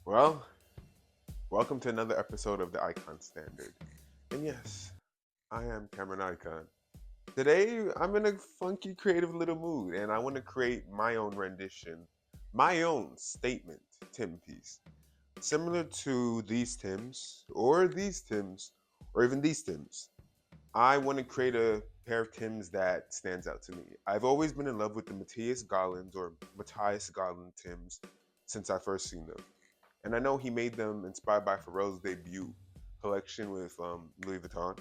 Well, welcome to another episode of the Icon Standard. And yes, I am Cameron Icon. Today, I'm in a funky, creative little mood, and I want to create my own rendition, my own statement Tim piece. Similar to these Timbs, or even these Timbs. I want to create a pair of Timbs that stands out to me. I've always been in love with the Matthias Garland Timbs since I first seen them. And I know he made them inspired by Pharrell's debut collection with Louis Vuitton.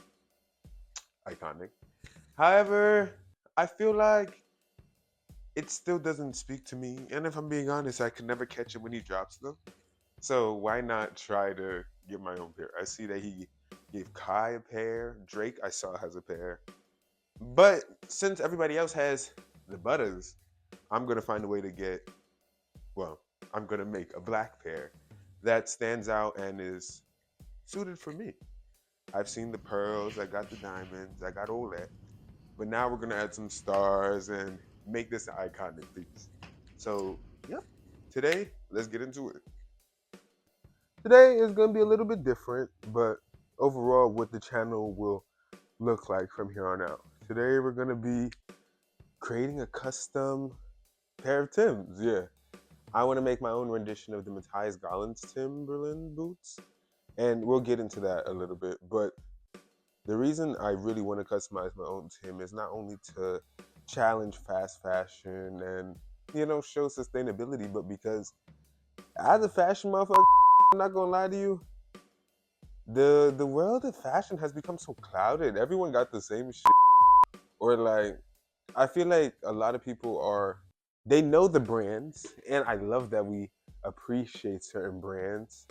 Iconic. However, I feel like it still doesn't speak to me. And if I'm being honest, I can never catch him when he drops them. So why not try to get my own pair? I see that he gave Kai a pair. Drake, I saw, has a pair. But since everybody else has the Butters, I'm going to find a way to I'm going to make a black pair that stands out and is suited for me. I've seen the pearls, I got the diamonds, I got all that. But now we're gonna add some stars and make this an iconic piece. So, yep. Today, let's get into it. Today is gonna be a little bit different, but overall, what the channel will look like from here on out. Today, we're gonna be creating a custom pair of Timbs. Yeah, I want to make my own rendition of the Matthias Garland's Timberland boots, and we'll get into that a little bit. But the reason I really want to customize my own Tim is not only to challenge fast fashion and show sustainability, but because as a fashion motherfucker, I'm not gonna lie to you, the world of fashion has become so clouded. Everyone got the same shit, or like I feel like a lot of people they know the brands, and I love that we appreciate certain brands.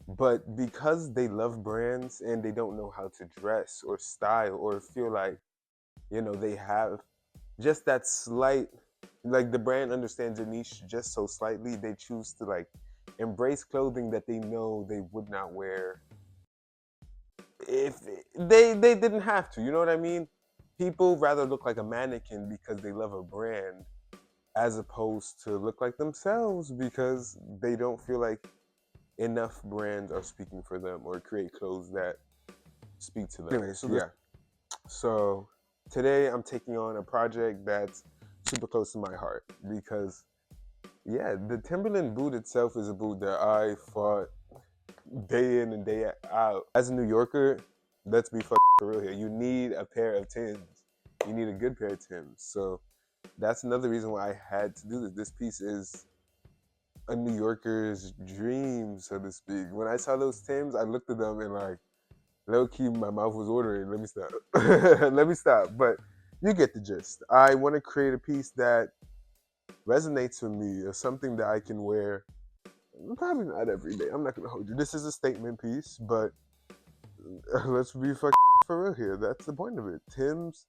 But because they love brands and they don't know how to dress or style or feel like, they have just that slight, like the brand understands a niche just so slightly, they choose to like embrace clothing that they know they would not wear if they didn't have to. You know what I mean? People rather look like a mannequin because they love a brand as opposed to look like themselves because they don't feel like enough brands are speaking for them or create clothes that speak to them. Anyway, so today I'm taking on a project that's super close to my heart because the Timberland boot itself is a boot that I fought day in and day out. As a New Yorker, let's be for real here. You need a pair of Timbs. You need a good pair of Timbs. So that's another reason why I had to do this. This piece is a New Yorker's dream, so to speak. When I saw those Timbs, I looked at them and like, low key, my mouth was watering. Let me stop. Let me stop. But you get the gist. I want to create a piece that resonates with me, or something that I can wear. Probably not every day. I'm not gonna hold you. This is a statement piece, but let's be for real here. That's the point of it. Timbs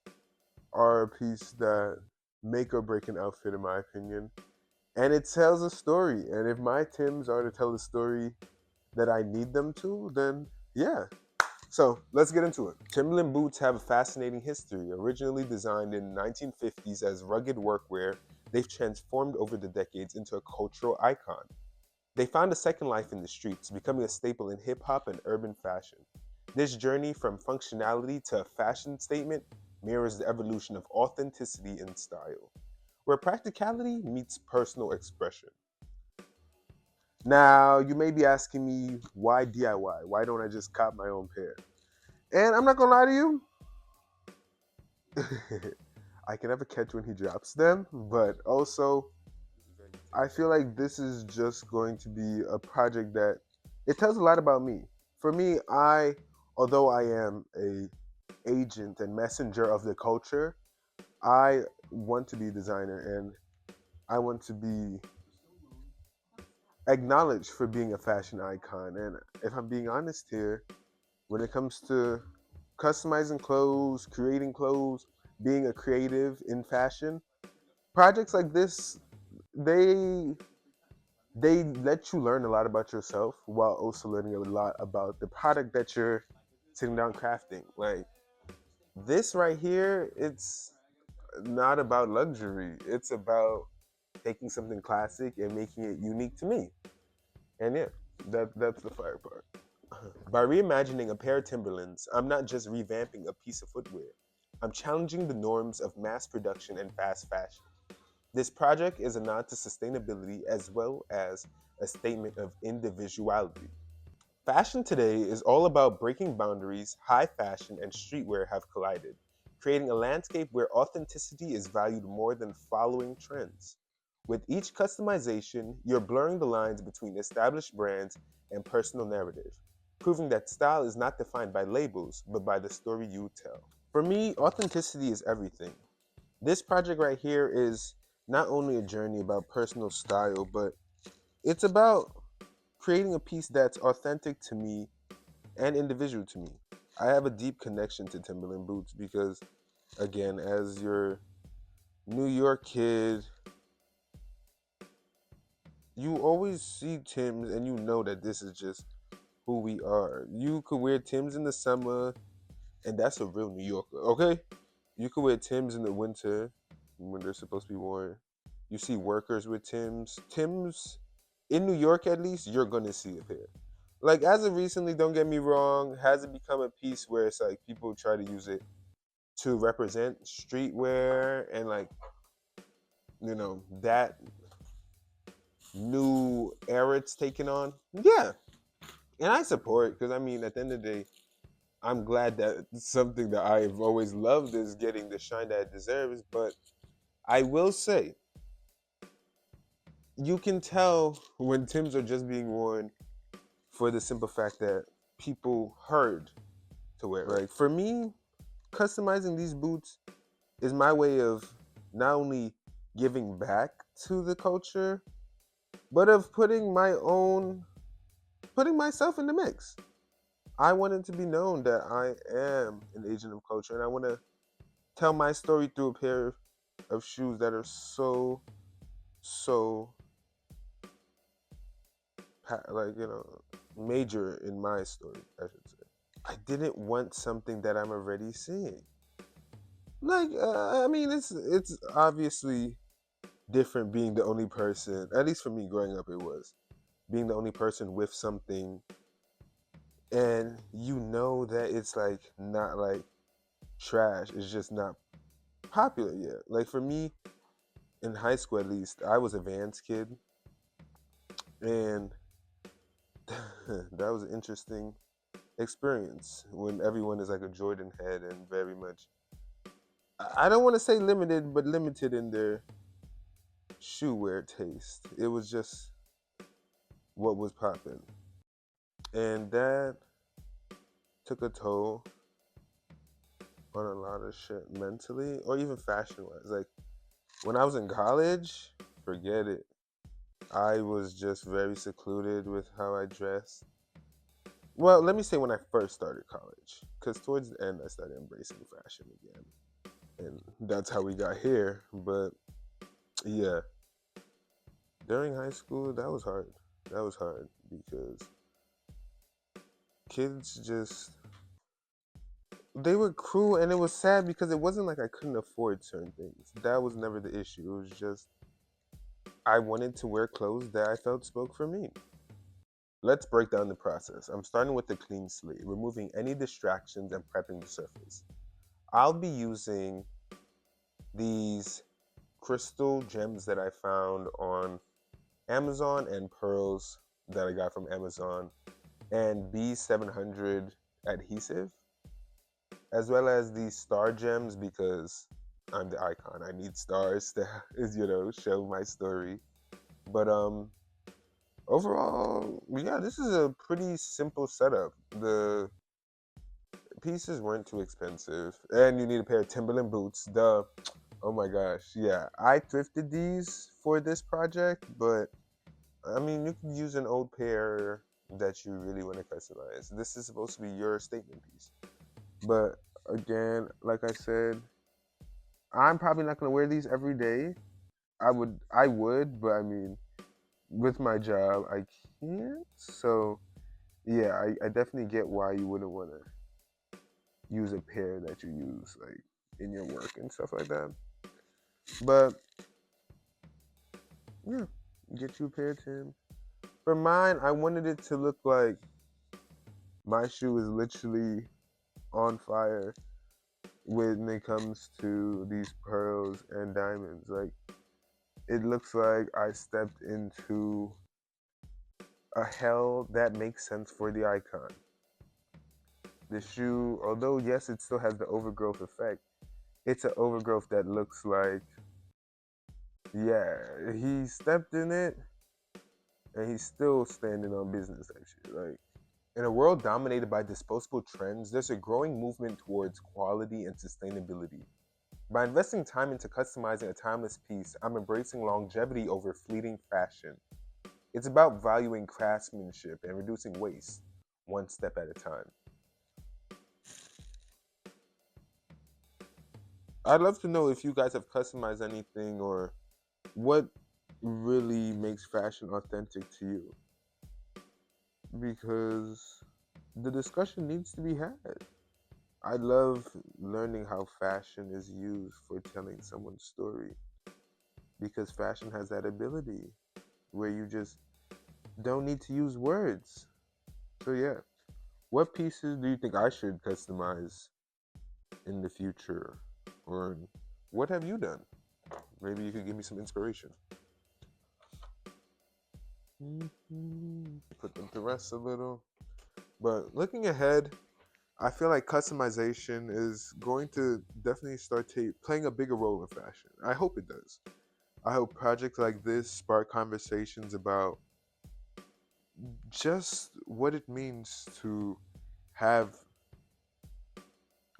are a piece that make or break an outfit, in my opinion. And it tells a story. And if my Timbs are to tell the story that I need them to, then yeah. So let's get into it. Timberland boots have a fascinating history. Originally designed in the 1950s as rugged workwear, they've transformed over the decades into a cultural icon. They found a second life in the streets, becoming a staple in hip-hop and urban fashion. This journey from functionality to a fashion statement mirrors the evolution of authenticity and style, where practicality meets personal expression. Now, you may be asking me, why DIY? Why don't I just cop my own pair? And I'm not gonna lie to you, I can never catch when he drops them, but also I feel like this is just going to be a project that it tells a lot about me. For me, although I am a agent and messenger of the culture, I want to be a designer and I want to be acknowledged for being a fashion icon. And if I'm being honest here, when it comes to customizing clothes, creating clothes, being a creative in fashion, projects like this, they let you learn a lot about yourself while also learning a lot about the product that you're sitting down crafting. Like this right here, it's not about luxury. It's about taking something classic and making it unique to me. And yeah. That's the fire part. By reimagining a pair of Timberlands, I'm not just revamping a piece of footwear. I'm challenging the norms of mass production and fast fashion. This project is a nod to sustainability as well as a statement of individuality. Fashion today is all about breaking boundaries. High fashion and streetwear have collided, creating a landscape where authenticity is valued more than following trends. With each customization, you're blurring the lines between established brands and personal narrative, proving that style is not defined by labels, but by the story you tell. For me, authenticity is everything. This project right here is not only a journey about personal style, but it's about creating a piece that's authentic to me and individual to me. I have a deep connection to Timberland boots because, again, as your New York kid, you always see Timbs and you know that this is just who we are. You could wear Timbs in the summer, and that's a real New Yorker, okay? You could wear Timbs in the winter when they're supposed to be worn. You see workers with Timbs. Timbs, in New York at least, you're gonna see a pair. Like as of recently, don't get me wrong, has it become a piece where it's like people try to use it to represent streetwear and like that new era it's taken on? Yeah, and I support because I mean at the end of the day, I'm glad that something that I've always loved is getting the shine that it deserves. But I will say, you can tell when Timbs are just being worn for the simple fact that people heard to wear. Like for me, customizing these boots is my way of not only giving back to the culture, but of putting myself in the mix. I want it to be known that I am an agent of culture, and I want to tell my story through a pair of shoes that are so like major in my story, I should say. I didn't want something that I'm already seeing. Like, I mean, it's obviously different being the only person. At least for me, growing up, it was being the only person with something, and you know that it's like not like trash. It's just not popular yet. Like for me, in high school at least, I was a Vans kid, and that was an interesting experience when everyone is like a Jordan head and very much. I don't want to say limited, but limited in their shoe wear taste. It was just what was popping, and that took a toll on a lot of shit mentally or even fashion wise. Like when I was in college, forget it. I was just very secluded with how I dressed. Well, let me say when I first started college, because towards the end I started embracing fashion again, and that's how we got here. But yeah, during high school, that was hard. That was hard because kids just they were cruel, and it was sad because it wasn't like I couldn't afford certain things. That was never the issue. It was just I wanted to wear clothes that I felt spoke for me. Let's break down the process. I'm starting with the clean slate, removing any distractions and prepping the surface. I'll be using these crystal gems that I found on Amazon and pearls that I got from Amazon and B700 adhesive, as well as these star gems because I'm the icon. I need stars to show my story. But overall, yeah, this is a pretty simple setup. The pieces weren't too expensive, and you need a pair of Timberland boots. Duh. Oh my gosh, yeah. I thrifted these for this project, but I mean, you can use an old pair that you really want to customize. This is supposed to be your statement piece. But again, like I said, I'm probably not gonna wear these every day. I would, but I mean, with my job, I can't. So yeah, I definitely get why you wouldn't want to use a pair that you use like in your work and stuff like that. But yeah, get you a pair, Tim. For mine, I wanted it to look like my shoe is literally on fire when it comes to these pearls and diamonds. Like, it looks like I stepped into a hell that makes sense for the icon. The shoe, although yes, it still has the overgrowth effect, it's an overgrowth that looks like, yeah, he stepped in it and he's still standing on business type shit. Like, in a world dominated by disposable trends, there's a growing movement towards quality and sustainability. By investing time into customizing a timeless piece, I'm embracing longevity over fleeting fashion. It's about valuing craftsmanship and reducing waste, one step at a time. I'd love to know if you guys have customized anything or what really makes fashion authentic to you. Because the discussion needs to be had. I love learning how fashion is used for telling someone's story. Because fashion has that ability where you just don't need to use words. So, yeah. What pieces do you think I should customize in the future? Or what have you done? Maybe you could give me some inspiration. Put them to rest a little. But looking ahead, I feel like customization is going to definitely start playing a bigger role in fashion. I hope it does. I hope projects like this spark conversations about just what it means to have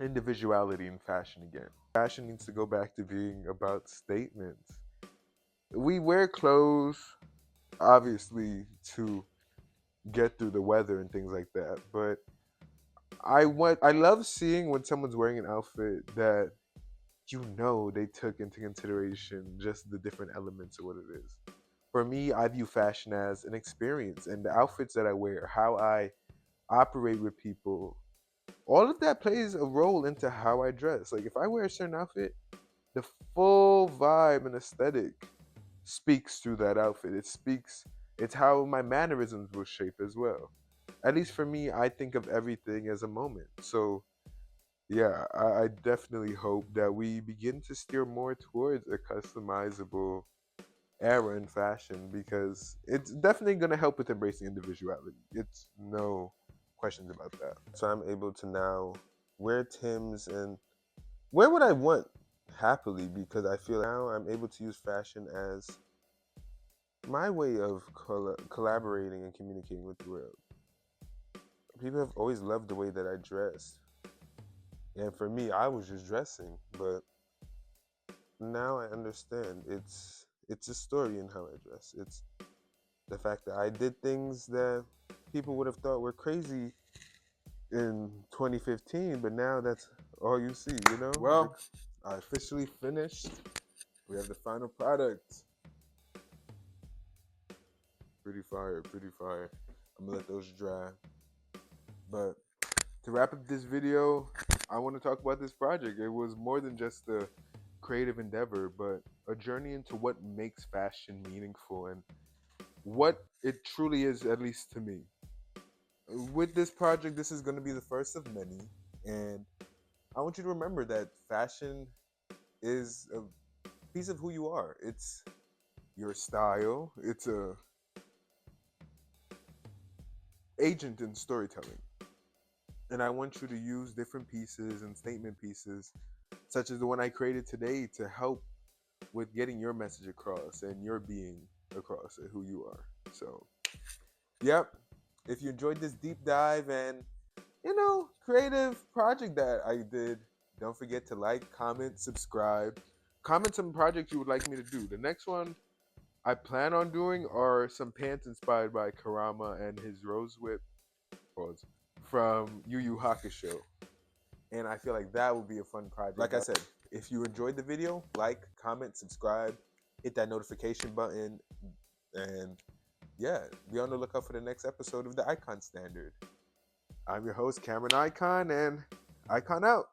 individuality in fashion again. Fashion needs to go back to being about statements. We wear clothes, obviously, to get through the weather and things like that, but I love seeing when someone's wearing an outfit that they took into consideration just the different elements of what it is. For me, I view fashion as an experience, and the outfits that I wear, how I operate with people, all of that plays a role into how I dress. Like, if I wear a certain outfit, the full vibe and aesthetic speaks through that outfit. It's how my mannerisms will shape as well. At least for me, I think of everything as a moment. So, yeah, I definitely hope that we begin to steer more towards a customizable era in fashion because it's definitely going to help with embracing individuality. It's no questions about that. So I'm able to now wear Timbs and wear what I want happily because I feel now I'm able to use fashion as my way of collaborating and communicating with the world. People have always loved the way that I dress. And for me, I was just dressing, but now I understand it's a story in how I dress. It's the fact that I did things that people would have thought were crazy in 2015, but now that's all you see, you know? Well, I officially finished. We have the final product. Pretty fire, pretty fire. I'm gonna let those dry. But to wrap up this video, I want to talk about this project. It was more than just a creative endeavor, but a journey into what makes fashion meaningful and what it truly is, at least to me. With this project, this is going to be the first of many, and I want you to remember that fashion is a piece of who you are. It's your style. It's a agent in storytelling. And I want you to use different pieces and statement pieces, such as the one I created today, to help with getting your message across and your being across and who you are. So, yep. If you enjoyed this deep dive and, creative project that I did, don't forget to like, comment, subscribe. Comment some projects you would like me to do. The next one I plan on doing are some pants inspired by Karama and his Rose Whip from Yu Yu Hakusho. And I feel like that would be a fun project. Like I said, if you enjoyed the video, like, comment, subscribe, hit that notification button, and yeah, be on the lookout for the next episode of the Icon Standard. I'm your host, Cameron Icon, and Icon out.